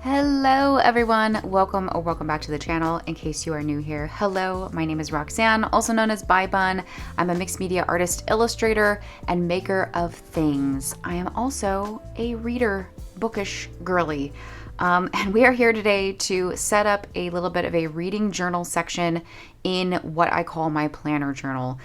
Hello everyone, welcome or welcome back to the channel. In case you are new here, hello, my name is Roxanne, also known as Bye Bun. I'm a mixed media artist, illustrator, and maker of things. I am also a reader, bookish girly. And we are here today to set up a little bit of a reading journal section in what I call my planner journal.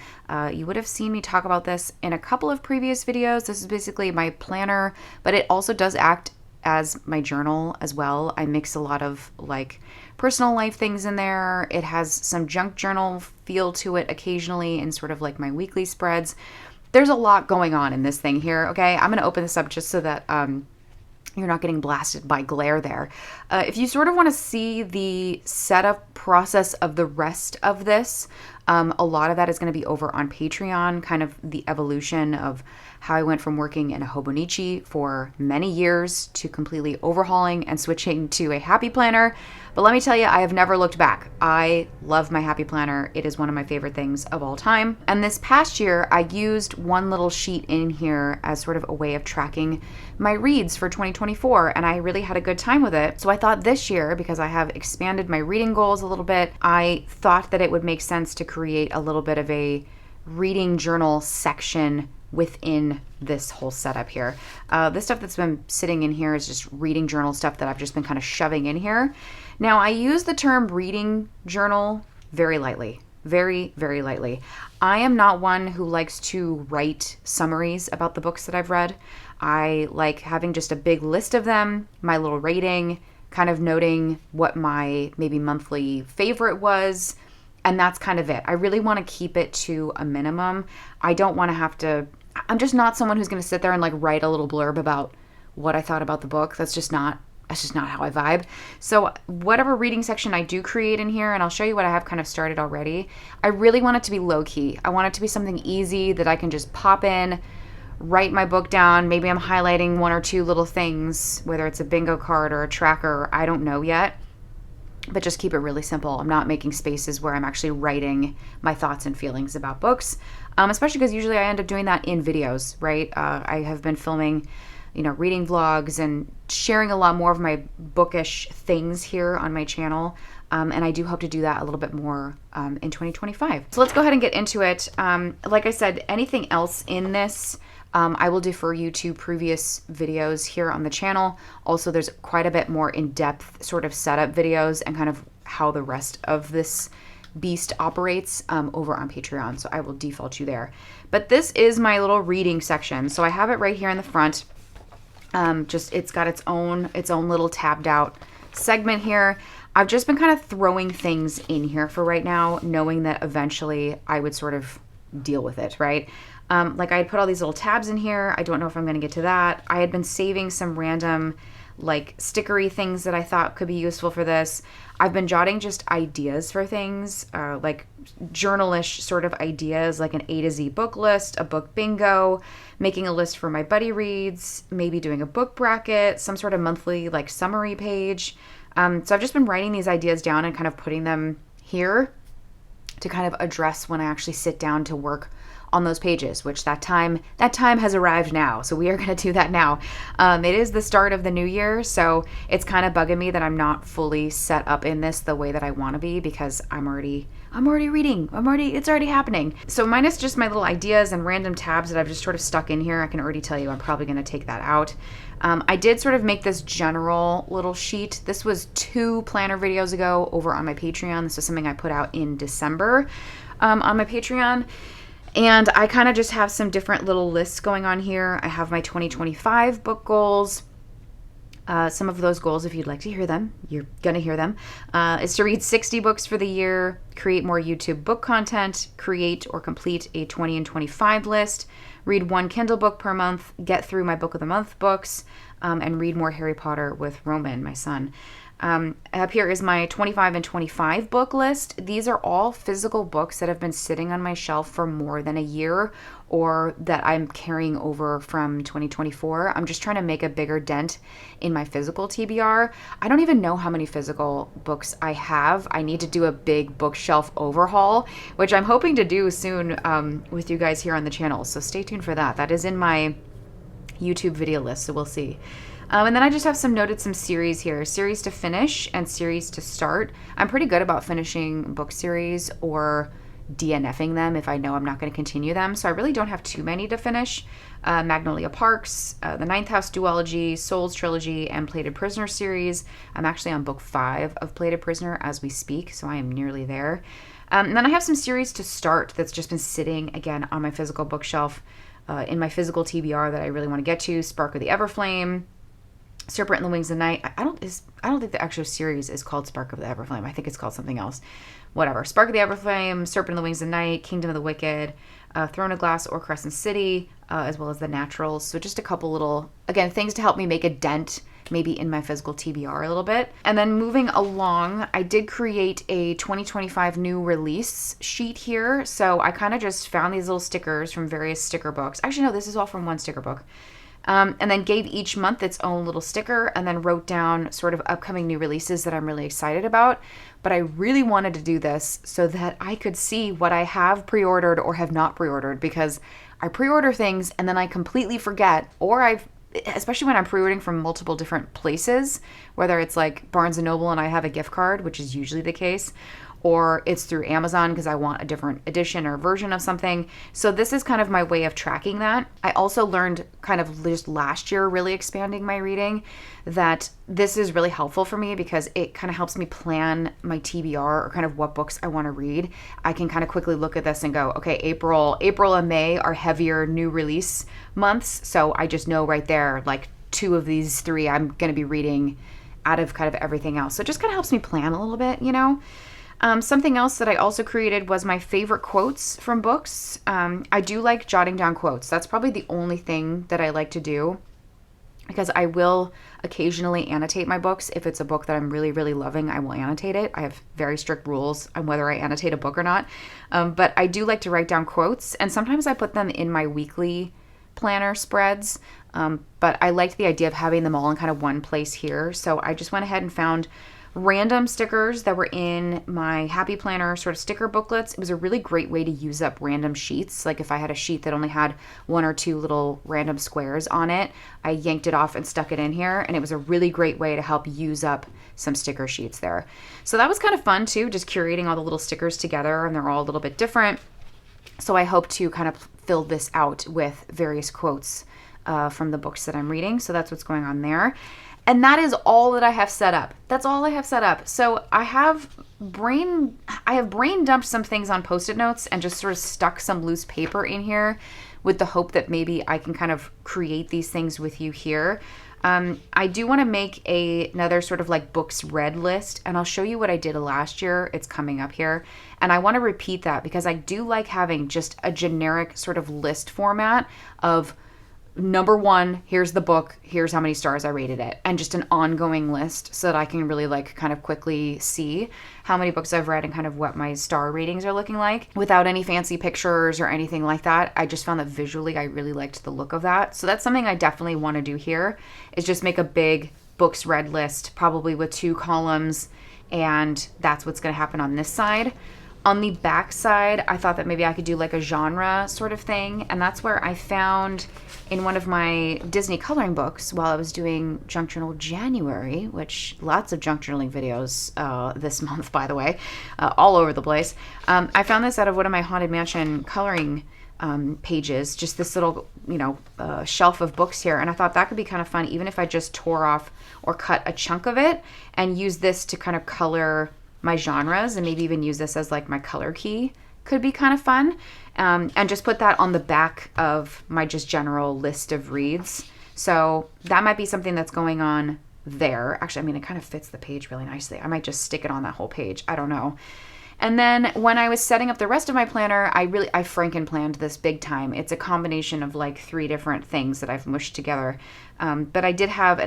You would have seen me talk about this in a couple of previous videos. This is basically my planner, but it also does act as my journal as well. I mix a lot of like personal life things in there. It has some junk journal feel to it occasionally in sort of like my weekly spreads. There's a lot going on in this thing here, okay? I'm gonna open this up just so that you're not getting blasted by glare there. If you sort of want to see the setup process of the rest of this, a lot of that is going to be over on Patreon, kind of the evolution of how I went from working in a Hobonichi for many years to completely overhauling and switching to a Happy Planner. But let me tell you, I have never looked back. I love my Happy Planner. It is one of my favorite things of all time. And this past year, I used one little sheet in here as sort of a way of tracking my reads for 2024, and I really had a good time with it. So I thought this year, because I have expanded my reading goals a little bit, I thought that it would make sense to create a little bit of a reading journal section within this whole setup here. This stuff that's been sitting in here is just reading journal stuff that I've just been kind of shoving in here. Now, I use the term reading journal very lightly, very, very lightly. I am not one who likes to write summaries about the books that I've read. I like having just a big list of them, my little rating, kind of noting what my maybe monthly favorite was, and that's kind of it. I really want to keep it to a minimum. I don't want to have to, I'm just not someone who's going to sit there and like write a little blurb about what I thought about the book. That's just not how I vibe. So whatever reading section I do create in here, and I'll show you what I have kind of started already, I really want it to be low key. I want it to be something easy that I can just pop in, write my book down. Maybe I'm highlighting one or two little things, whether it's a bingo card or a tracker, I don't know yet. But just keep it really simple. I'm not making spaces where I'm actually writing my thoughts and feelings about books, especially because usually I end up doing that in videos, right? I have been filming, reading vlogs and sharing a lot more of my bookish things here on my channel. And I do hope to do that a little bit more in 2025. So let's go ahead and get into it. Like I said, anything else in this, I will defer you to previous videos here on the channel. Also, there's quite a bit more in-depth sort of setup videos and kind of how the rest of this beast operates over on Patreon. So I will default you there. But this is my little reading section. So I have it right here in the front. It's got its own little tabbed out segment here. I've just been kind of throwing things in here for right now, knowing that eventually I would sort of deal with it, right? Like I had put all these little tabs in here. I don't know if I'm going to get to that. I had been saving some random like stickery things that I thought could be useful for this. I've been jotting just ideas for things, like journalish sort of ideas, like an A to Z book list, a book bingo, making a list for my buddy reads, maybe doing a book bracket, some sort of monthly like summary page. So I've just been writing these ideas down and kind of putting them here to kind of address when I actually sit down to work on those pages, which that time has arrived now. So we are going to do that now. It is the start of the new year, so it's kind of bugging me that I'm not fully set up in this the way that I want to be, because I'm already reading. It's already happening. So minus just my little ideas and random tabs that I've just sort of stuck in here, I can already tell you I'm probably going to take that out. I did sort of make this general little sheet. This was 2 planner videos ago over on my Patreon. This is something I put out in December on my Patreon. And I kind of just have some different little lists going on here. I have my 2025 book goals. Some of those goals, if you'd like to hear them, you're going to hear them, is to read 60 books for the year, create more YouTube book content, create or complete a 20 and 25 list, read 1 Kindle book per month, get through my book of the month books, and read more Harry Potter with Roman, my son. Up here is my 25 and 25 book list. These are all physical books that have been sitting on my shelf for more than a year, or that I'm carrying over from 2024. I'm just trying to make a bigger dent in my physical TBR. I don't even know how many physical books I have. I need to do a big bookshelf overhaul, which I'm hoping to do soon with you guys here on the channel. So stay tuned for that. That is in my YouTube video list, so we'll see. And then I just have some series here, series to finish and series to start. I'm pretty good about finishing book series or DNFing them if I know I'm not going to continue them. So I really don't have too many to finish. Magnolia Parks, the Ninth House Duology, Souls Trilogy, and Plated Prisoner series. I'm actually on book 5 of Plated Prisoner as we speak, so I am nearly there. And then I have some series to start that's just been sitting, again, on my physical bookshelf in my physical TBR that I really want to get to. Spark of the Everflame, Serpent in the Wings of Night. I don't think the actual series is called Spark of the Everflame. I think it's called something else. Whatever. Spark of the Everflame, Serpent in the Wings of Night, Kingdom of the Wicked, Throne of Glass or Crescent City, as well as the Naturals. So just a couple little, again, things to help me make a dent maybe in my physical TBR a little bit. And then moving along, I did create a 2025 new release sheet here. So I kind of just found these little stickers from various sticker books. Actually, no, this is all from one sticker book. And then gave each month its own little sticker and then wrote down sort of upcoming new releases that I'm really excited about. But I really wanted to do this so that I could see what I have pre-ordered or have not pre-ordered, because I pre-order things and then I completely forget, or especially when I'm pre-ordering from multiple different places, whether it's like Barnes & Noble and I have a gift card, which is usually the case, or it's through Amazon because I want a different edition or version of something. So this is kind of my way of tracking that. I also learned kind of just last year, really expanding my reading, that this is really helpful for me because it kind of helps me plan my TBR or kind of what books I want to read. I can kind of quickly look at this and go, okay, April and May are heavier new release months. So I just know right there, like 2 of these 3 I'm going to be reading out of kind of everything else. So it just kind of helps me plan a little bit, you know? Something else that I also created was my favorite quotes from books. I do like jotting down quotes. That's probably the only thing that I like to do, because I will occasionally annotate my books. If it's a book that I'm really, really loving, I will annotate it. I have very strict rules on whether I annotate a book or not. But I do like to write down quotes, and sometimes I put them in my weekly planner spreads. But I liked the idea of having them all in kind of one place here. So I just went ahead and found random stickers that were in my Happy Planner sort of sticker booklets. It was a really great way to use up random sheets. Like if I had a sheet that only had 1 or 2 little random squares on it, I yanked it off and stuck it in here. And it was a really great way to help use up some sticker sheets there. So that was kind of fun too, just curating all the little stickers together, and they're all a little bit different. So I hope to kind of fill this out with various quotes from the books that I'm reading. So that's what's going on there. And that is all that I have set up. That's all I have set up. So I have brain dumped some things on Post-it notes and just sort of stuck some loose paper in here with the hope that maybe I can kind of create these things with you here. I do want to make another sort of like books read list, and I'll show you what I did last year. It's coming up here. And I want to repeat that because I do like having just a generic sort of list format of number 1, here's the book, here's how many stars I rated it, and just an ongoing list so that I can really like kind of quickly see how many books I've read and kind of what my star ratings are looking like without any fancy pictures or anything like that. I just found that visually I really liked the look of that. So that's something I definitely want to do here, is just make a big books read list, probably with 2 columns, and that's what's going to happen on this side. On the back side, I thought that maybe I could do like a genre sort of thing, and that's where I found in one of my Disney coloring books while I was doing Junk Journal January, which lots of junk journaling videos this month, by the way, all over the place. I found this out of one of my Haunted Mansion coloring pages, just this little, shelf of books here. And I thought that could be kind of fun, even if I just tore off or cut a chunk of it and use this to kind of color my genres, and maybe even use this as like my color key. Could be kind of fun. And just put that on the back of my just general list of reads. So that might be something that's going on there. Actually, it kind of fits the page really nicely. I might just stick it on that whole page. I don't know. And then when I was setting up the rest of my planner, I franken-planned this big time. It's a combination of like 3 different things that I've mushed together. But I had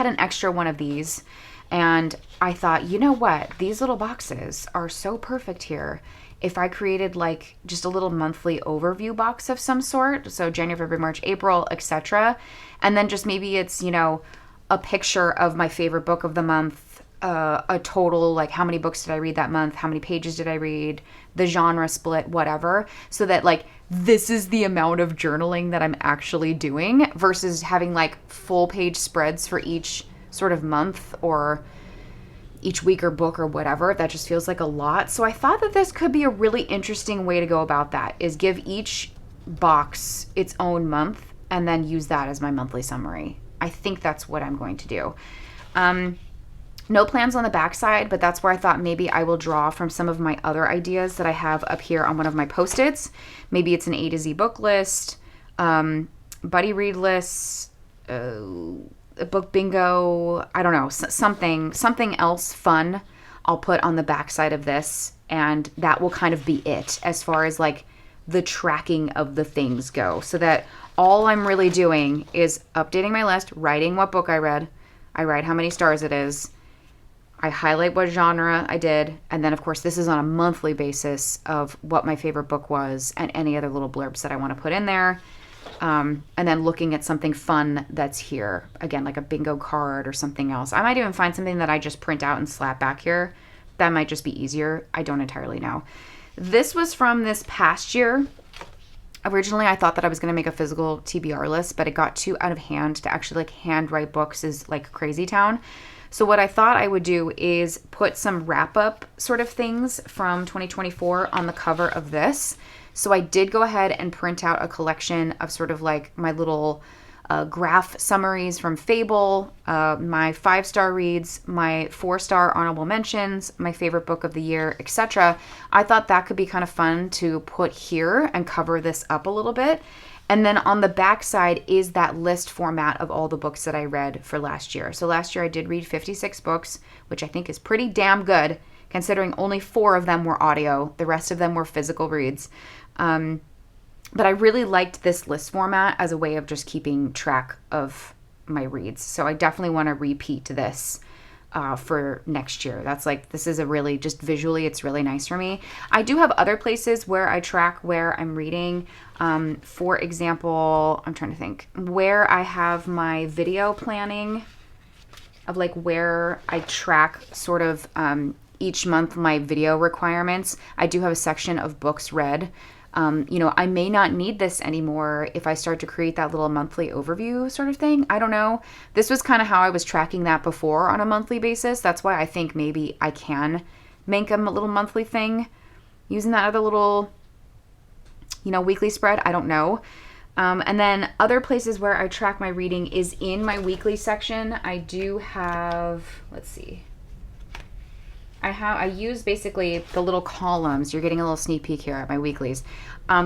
an extra one of these. And I thought, you know what? These little boxes are so perfect here. If I created like just a little monthly overview box of some sort, so January, February, March, April, etc. And then just maybe it's, a picture of my favorite book of the month, a total, like how many books did I read that month, how many pages did I read, the genre split, whatever, so that like this is the amount of journaling that I'm actually doing versus having like full page spreads for each sort of month or each week or book or whatever. That just feels like a lot. So I thought that this could be a really interesting way to go about that, is give each box its own month and then use that as my monthly summary. I think that's what I'm going to do. No plans on the backside, but that's where I thought maybe I will draw from some of my other ideas that I have up here on one of my Post-its. Maybe it's an A to Z book list, buddy read lists, a book bingo, I don't know, something else fun I'll put on the backside of this, and that will kind of be it as far as like the tracking of the things go, so that all I'm really doing is updating my list, writing what book I read, I write how many stars it is, I highlight what genre I did, and then of course this is on a monthly basis of what my favorite book was and any other little blurbs that I want to put in there. And then looking at something fun that's here. Again, like a bingo card or something else. I might even find something that I just print out and slap back here. That might just be easier. I don't entirely know. This was from this past year. Originally, I thought that I was going to make a physical TBR list, but it got too out of hand to actually like handwrite books is like crazy town. So what I thought I would do is put some wrap-up sort of things from 2024 on the cover of this. So I did go ahead and print out a collection of sort of like my little graph summaries from Fable, my 5-star reads, my 4-star honorable mentions, my favorite book of the year, etc. I thought that could be kind of fun to put here and cover this up a little bit. And then on the back side is that list format of all the books that I read for last year. So last year I did read 56 books, which I think is pretty damn good considering only 4 of them were audio. The rest of them were physical reads. But I really liked this list format as a way of just keeping track of my reads. So I definitely want to repeat this for next year. That's like, this is a really, just visually, it's really nice for me. I do have other places where I track where I'm reading. For example, I'm trying to think, where I have my video planning of like where I track sort of each month my video requirements. I do have a section of books read. I may not need this anymore if I start to create that little monthly overview sort of thing. I don't know. This was kind of how I was tracking that before on a monthly basis. That's why I think maybe I can make a little monthly thing using that other little, weekly spread. I don't know. And then other places where I track my reading is in my weekly section. I do have, let's see. I use basically the little columns. You're getting a little sneak peek here at my weeklies.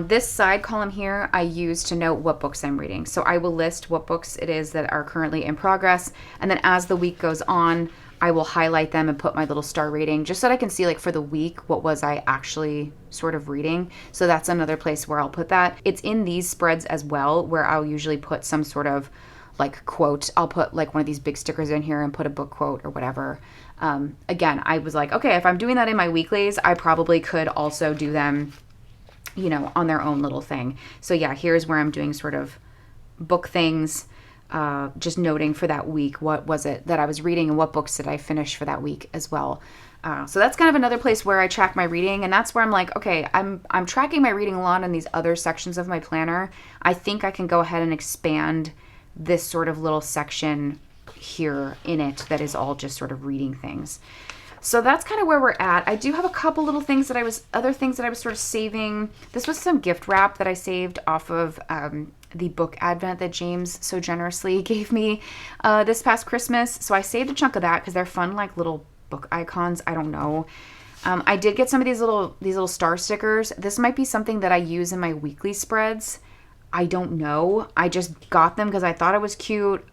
This side column here, I use to note what books I'm reading. So I will list what books it is that are currently in progress. And then as the week goes on, I will highlight them and put my little star rating just so that I can see like for the week, what was I actually sort of reading. So that's another place where I'll put that. It's in these spreads as well, where I'll usually put some sort of like quote. I'll put like one of these big stickers in here and put a book quote or whatever. Again, I was like, okay, if I'm doing that in my weeklies, I probably could also do them, on their own little thing. So yeah, here's where I'm doing sort of book things, just noting for that week, what was it that I was reading and what books did I finish for that week as well. So that's kind of another place where I track my reading, and that's where I'm like, okay, I'm tracking my reading a lot in these other sections of my planner. I think I can go ahead and expand this sort of little section here in it that is all just sort of reading things. So that's kind of where we're at. I do have a couple little things other things that I was sort of saving. This was some gift wrap that I saved off of the book advent that James so generously gave me this past Christmas. So I saved a chunk of that because they're fun, like little book icons. I don't know. I did get some of these little star stickers. This might be something that I use in my weekly spreads. I don't know. I just got them because I thought it was cute.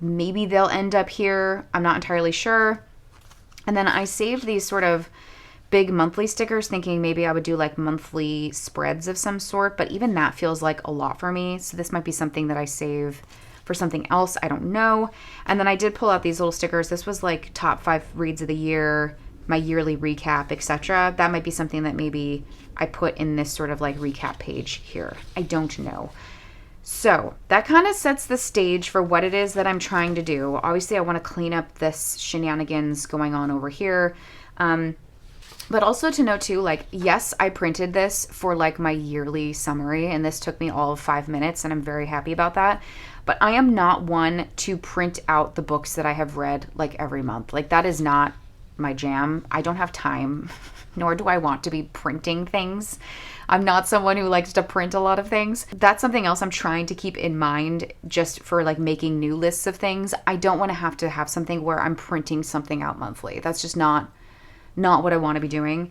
Maybe they'll end up here. I'm not entirely sure. And then I saved these sort of big monthly stickers thinking maybe I would do like monthly spreads of some sort, but even that feels like a lot for me. So this might be something that I save for something else. I don't know. And then I did pull out these little stickers. This was like top 5 reads of the year, my yearly recap, etc. That might be something that maybe I put in this sort of like recap page here. I don't know. So that kind of sets the stage for what it is that I'm trying to do. Obviously, I want to clean up this shenanigans going on over here. But also to note too, like, yes, I printed this for like my yearly summary, and this took me all of 5 minutes, and I'm very happy about that. But I am not one to print out the books that I have read like every month. Like, that is not my jam. I don't have time, nor do I want to be printing things. I'm not someone who likes to print a lot of things. That's something else I'm trying to keep in mind just for like making new lists of things. I don't want to have something where I'm printing something out monthly. That's just not what I want to be doing.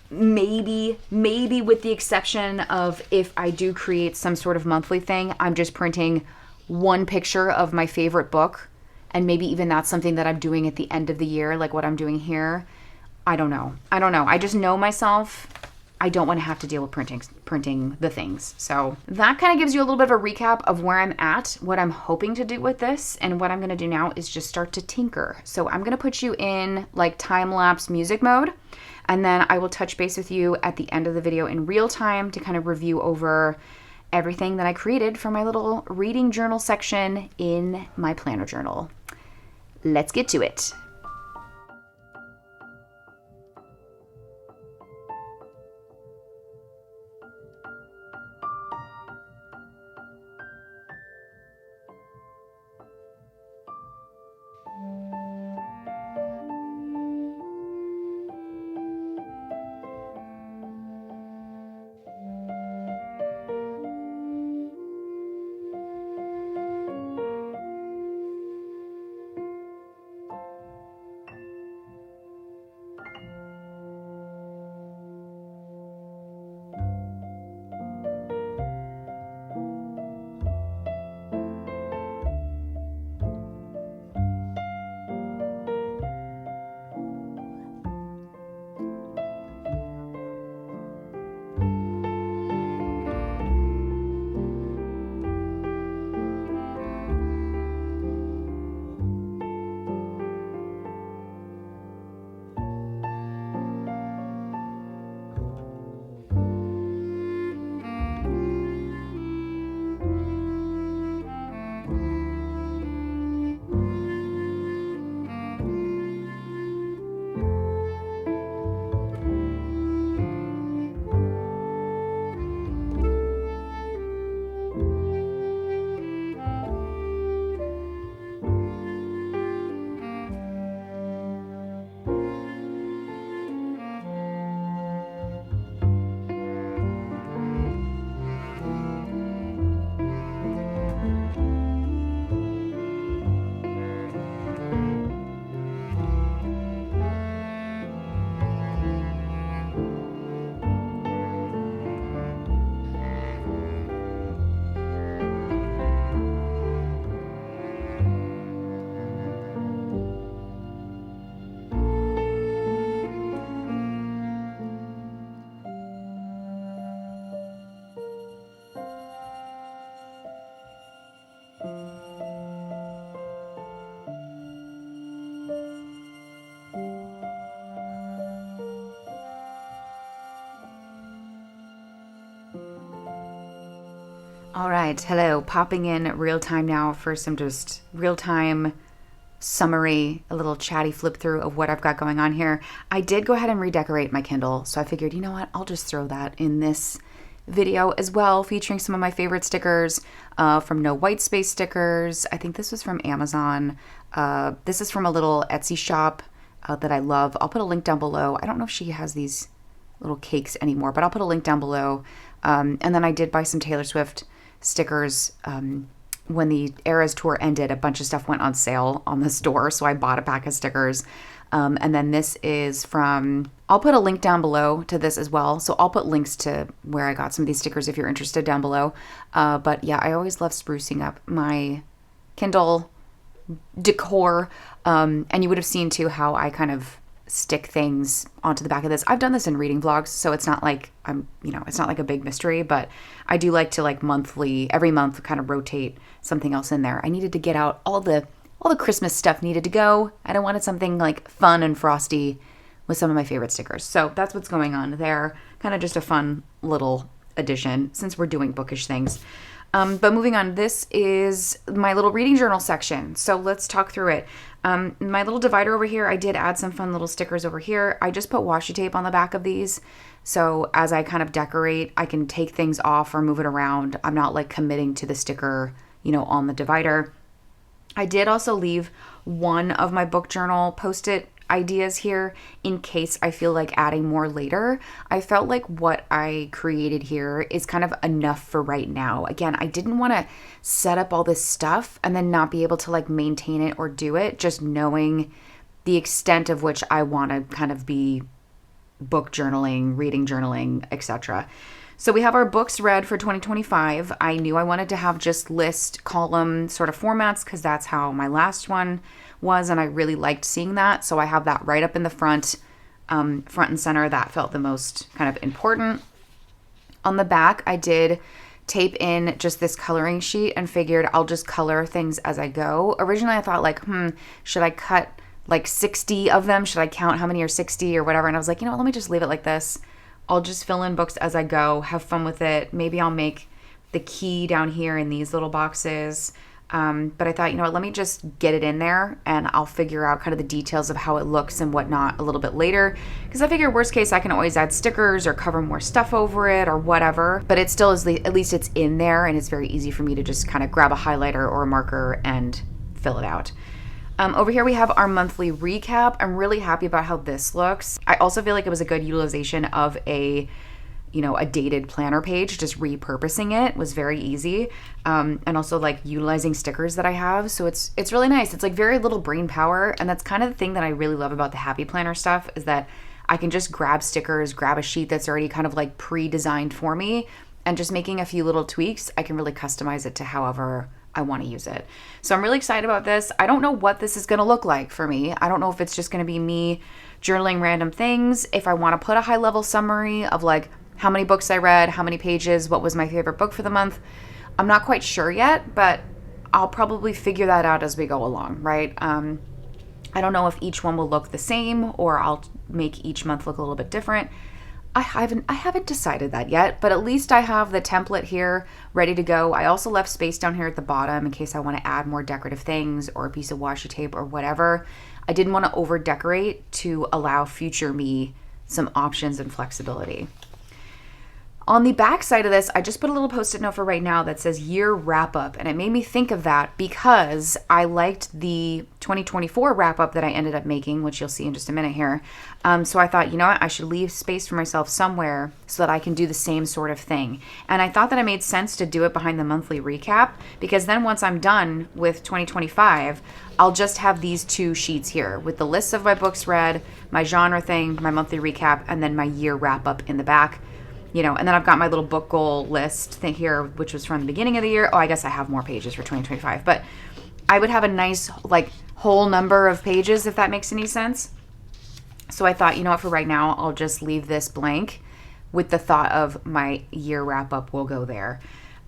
Maybe with the exception of if I do create some sort of monthly thing, I'm just printing one picture of my favorite book. And maybe even that's something that I'm doing at the end of the year, like what I'm doing here. I don't know. I just know myself. I don't want to have to deal with printing the things. So that kind of gives you a little bit of a recap of where I'm at, what I'm hoping to do with this, and what I'm going to do now is just start to tinker. So I'm going to put you in like time-lapse music mode, and then I will touch base with you at the end of the video in real time to kind of review over everything that I created for my little reading journal section in my planner journal. Let's get to it. All right, hello, popping in real time now for some just real time summary, a little chatty flip through of what I've got going on here. I did go ahead and redecorate my Kindle, so I figured, you know what, I'll just throw that in this video as well, featuring some of my favorite stickers from No White Space stickers. I think this was from Amazon. This is from a little Etsy shop that I love. I'll put a link down below. I don't know if she has these little cakes anymore, but I'll put a link down below. And then I did buy some Taylor Swift stickers. When the Eras tour ended, a bunch of stuff went on sale on the store, so I bought a pack of stickers. And then this is from, I'll put a link down below to this as well. So I'll put links to where I got some of these stickers if you're interested down below. But yeah, I always love sprucing up my Kindle decor. And you would have seen too how I kind of stick things onto the back of this. I've done this in reading vlogs, so it's not like it's not like a big mystery, but I do like to like every month kind of rotate something else in there. I needed to get out all the Christmas stuff needed to go, and I wanted something like fun and frosty with some of my favorite stickers. So that's what's going on there. Kind of just a fun little addition since we're doing bookish things. But moving on, this is my little reading journal section. So let's talk through it. My little divider over here, I did add some fun little stickers over here. I just put washi tape on the back of these. So as I kind of decorate, I can take things off or move it around. I'm not like committing to the sticker, on the divider. I did also leave one of my book journal post-it ideas here in case I feel like adding more later. I felt like what I created here is kind of enough for right now. Again, I didn't want to set up all this stuff and then not be able to like maintain it or do it, just knowing the extent of which I want to kind of be book journaling, reading journaling, etc. So we have our books read for 2025. I knew I wanted to have just list column sort of formats because that's how my last one was, and I really liked seeing that. So I have that right up in the front and center. That felt the most kind of important. On the back, I did tape in just this coloring sheet and figured I'll just color things as I go. Originally, I thought like, should I cut like 60 of them? Should I count how many are 60 or whatever? And I was like, let me just leave it like this. I'll just fill in books as I go, have fun with it. Maybe I'll make the key down here in these little boxes. But I thought, let me just get it in there and I'll figure out kind of the details of how it looks and whatnot a little bit later. Because I figure worst case, I can always add stickers or cover more stuff over it or whatever. But it still is, at least it's in there and it's very easy for me to just kind of grab a highlighter or a marker and fill it out. Over here we have our monthly recap. I'm really happy about how this looks. I also feel like it was a good utilization of a dated planner page. Just repurposing it was very easy. And also like utilizing stickers that I have. So it's really nice. It's like very little brain power. And that's kind of the thing that I really love about the Happy Planner stuff is that I can just grab stickers, grab a sheet that's already kind of like pre-designed for me, and just making a few little tweaks, I can really customize it to however I want to use it. So I'm really excited about this. I don't know what this is going to look like for me. I don't know if it's just going to be me journaling random things, if I want to put a high level summary of like how many books I read, how many pages, what was my favorite book for the month. I'm not quite sure yet, but I'll probably figure that out as we go along, right? I don't know if each one will look the same or I'll make each month look a little bit different. I haven't decided that yet, but at least I have the template here ready to go. I also left space down here at the bottom in case I want to add more decorative things or a piece of washi tape or whatever. I didn't want to over decorate to allow future me some options and flexibility. On the back side of this, I just put a little post-it note for right now that says year wrap up. And it made me think of that because I liked the 2024 wrap up that I ended up making, which you'll see in just a minute here. So I thought, what? I should leave space for myself somewhere so that I can do the same sort of thing. And I thought that it made sense to do it behind the monthly recap because then once I'm done with 2025, I'll just have these two sheets here with the lists of my books read, my genre thing, my monthly recap, and then my year wrap up in the back. And then I've got my little book goal list thing here, which was from the beginning of the year. Oh, I guess I have more pages for 2025, but I would have a nice like whole number of pages if that makes any sense. So I thought, what, for right now, I'll just leave this blank with the thought of my year wrap up will go there.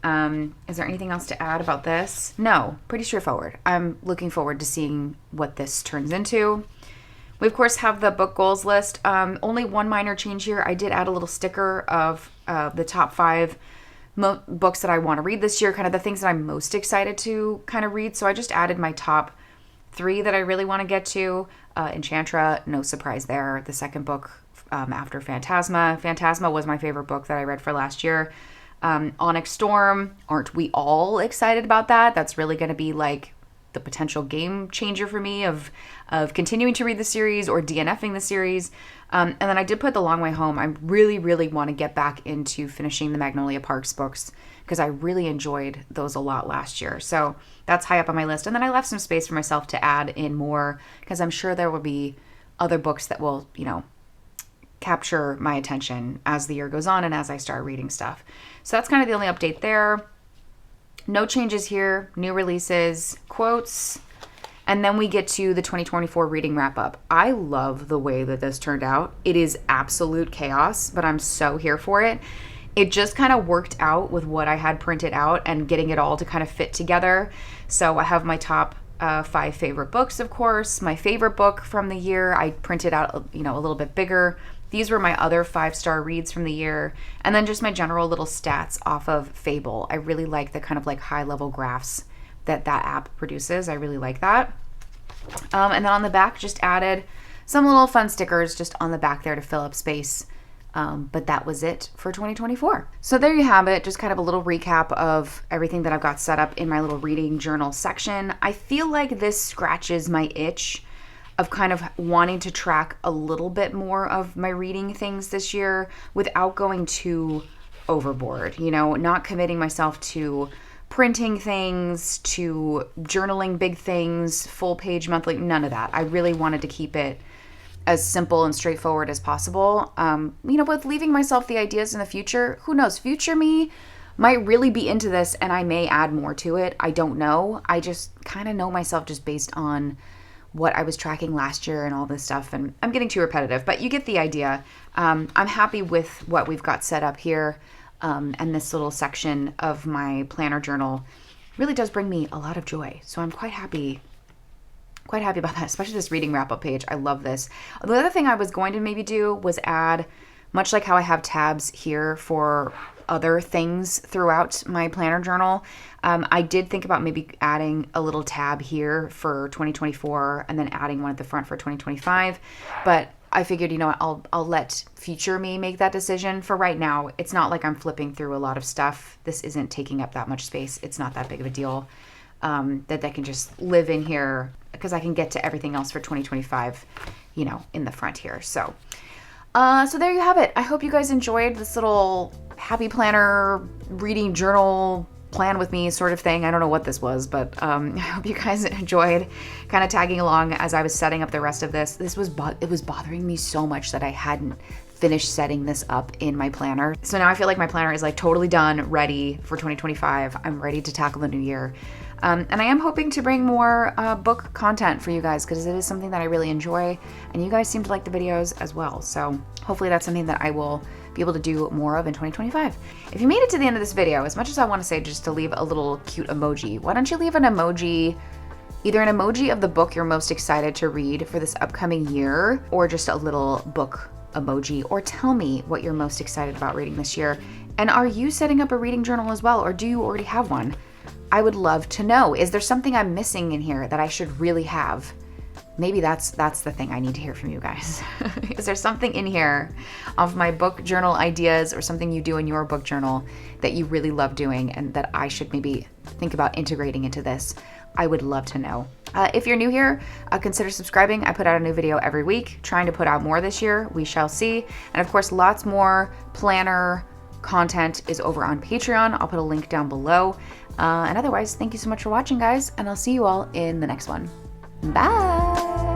Is there anything else to add about this? No, pretty straightforward. I'm looking forward to seeing what this turns into. We, of course, have the book goals list. Only one minor change here. I did add a little sticker of the top 5 books that I want to read this year, kind of the things that I'm most excited to kind of read. So I just added my top 3 that I really want to get to. Enchantra, no surprise there. The second book after Phantasma. Phantasma was my favorite book that I read for last year. Onyx Storm, aren't we all excited about that? That's really going to be like the potential game changer for me of continuing to read the series or DNFing the series. And then I did put The Long Way Home. I really, really want to get back into finishing the Magnolia Parks books because I really enjoyed those a lot last year. So that's high up on my list. And then I left some space for myself to add in more because I'm sure there will be other books that will, capture my attention as the year goes on and as I start reading stuff. So that's kind of the only update there. No changes here, new releases, quotes, and then we get to the 2024 reading wrap up. I love the way that this turned out. It is absolute chaos, but I'm so here for it. It just kind of worked out with what I had printed out and getting it all to kind of fit together. So I have my top 5 favorite books, of course. My favorite book from the year, I printed out, a little bit bigger These were my other 5-star reads from the year. And then just my general little stats off of Fable. I really like the kind of like high level graphs that app produces. I really like that. And then on the back, just added some little fun stickers just on the back there to fill up space. But that was it for 2024. So there you have it, just kind of a little recap of everything that I've got set up in my little reading journal section. I feel like this scratches my itch of kind of wanting to track a little bit more of my reading things this year without going too overboard, you know, not committing myself to printing things, to journaling big things, full page monthly, none of that. I really wanted to keep it as simple and straightforward as possible. You know, with leaving myself the ideas in the future, who knows, future me might really be into this and I may add more to it. I don't know. I just kind of know myself just based on what I was tracking last year and all this stuff. And I'm getting too repetitive, but you get the idea. I'm happy with what we've got set up here. And this little section of my planner journal really does bring me a lot of joy. So I'm quite happy about that, especially this reading wrap-up page. I love this. The other thing I was going to maybe do was add, much like how I have tabs here for other things throughout my planner journal, I did think about maybe adding a little tab here for 2024 and then adding one at the front for 2025. But I figured, you know what, I'll let future me make that decision. For right now, it's not like I'm flipping through a lot of stuff. This isn't taking up that much space. It's not that big of a deal. That can just live in here because I can get to everything else for 2025, you know, in the front here. So there you have it. I hope you guys enjoyed this little happy planner reading journal plan with me sort of thing. I don't know what this was, but I hope you guys enjoyed kind of tagging along as I was setting up the rest of this. It was bothering me so much that I hadn't finished setting this up in my planner. So now I feel like my planner is like totally done, ready for 2025. I'm ready to tackle the new year. And I am hoping to bring more book content for you guys because it is something that I really enjoy and you guys seem to like the videos as well. So hopefully that's something that I will be able to do more of in 2025. If you made it to the end of this video, as much as I want to say just to leave a little cute emoji, why don't you leave an emoji, either an emoji of the book you're most excited to read for this upcoming year or just a little book emoji, or tell me what you're most excited about reading this year. And are you setting up a reading journal as well, or do you already have one? I would love to know. Is there something I'm missing in here that I should really have? Maybe that's the thing I need to hear from you guys. Is there something in here of my book journal ideas or something you do in your book journal that you really love doing and that I should maybe think about integrating into this? I would love to know. If you're new here, consider subscribing. I put out a new video every week, trying to put out more this year. We shall see. And of course, lots more planner content is over on Patreon. I'll put a link down below. And otherwise, thank you so much for watching, guys, and I'll see you all in the next one. Bye!